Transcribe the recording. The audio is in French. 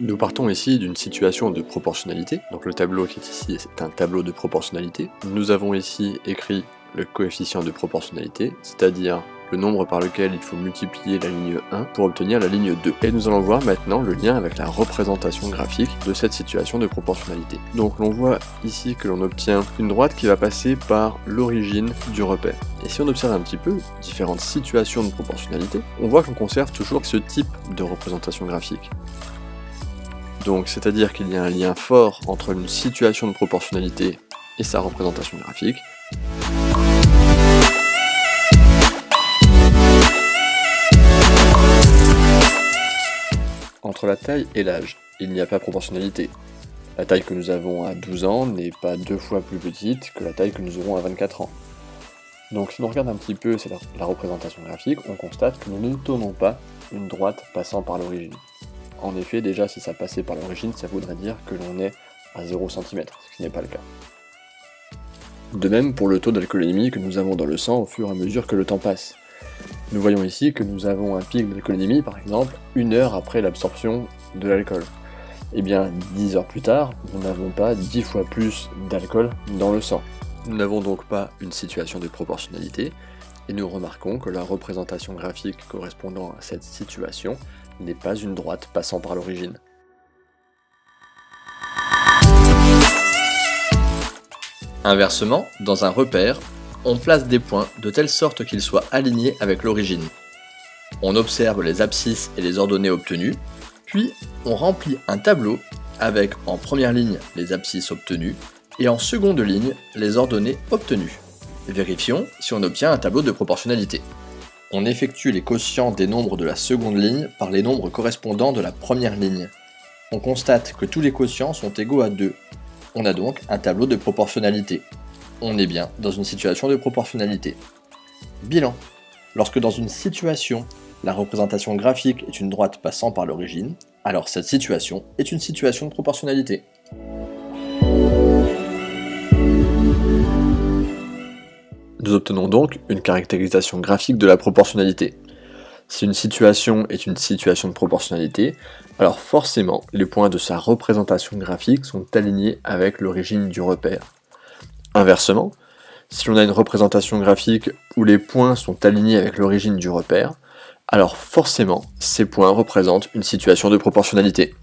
Nous partons ici d'une situation de proportionnalité, donc le tableau qui est ici c'est un tableau de proportionnalité. Nous avons ici écrit le coefficient de proportionnalité, c'est-à-dire le nombre par lequel il faut multiplier la ligne 1 pour obtenir la ligne 2. Et nous allons voir maintenant le lien avec la représentation graphique de cette situation de proportionnalité. Donc l'on voit ici que l'on obtient une droite qui va passer par l'origine du repère. Et si on observe un petit peu différentes situations de proportionnalité, on voit qu'on conserve toujours ce type de représentation graphique. Donc c'est-à-dire qu'il y a un lien fort entre une situation de proportionnalité et sa représentation graphique. Entre la taille et l'âge, il n'y a pas proportionnalité. La taille que nous avons à 12 ans n'est pas 2 fois plus petite que la taille que nous aurons à 24 ans. Donc si on regarde un petit peu la représentation graphique, on constate que nous ne tenons pas une droite passant par l'origine. En effet, déjà si ça passait par l'origine, ça voudrait dire que l'on est à 0 cm, ce qui n'est pas le cas. De même pour le taux d'alcoolémie que nous avons dans le sang au fur et à mesure que le temps passe. Nous voyons ici que nous avons un pic d'alcoolémie, par exemple, 1 heure après l'absorption de l'alcool. Et bien, 10 heures plus tard, nous n'avons pas 10 fois plus d'alcool dans le sang. Nous n'avons donc pas une situation de proportionnalité, et nous remarquons que la représentation graphique correspondant à cette situation n'est pas une droite passant par l'origine. Inversement, dans un repère, on place des points de telle sorte qu'ils soient alignés avec l'origine. On observe les abscisses et les ordonnées obtenues, puis on remplit un tableau avec en première ligne les abscisses obtenues et en seconde ligne les ordonnées obtenues. Vérifions si on obtient un tableau de proportionnalité. On effectue les quotients des nombres de la seconde ligne par les nombres correspondants de la première ligne. On constate que tous les quotients sont égaux à 2. On a donc un tableau de proportionnalité. On est bien dans une situation de proportionnalité. Bilan. Lorsque dans une situation, la représentation graphique est une droite passant par l'origine, alors cette situation est une situation de proportionnalité. Nous obtenons donc une caractérisation graphique de la proportionnalité. Si une situation est une situation de proportionnalité, alors forcément les points de sa représentation graphique sont alignés avec l'origine du repère. Inversement, si l'on a une représentation graphique où les points sont alignés avec l'origine du repère, alors forcément ces points représentent une situation de proportionnalité.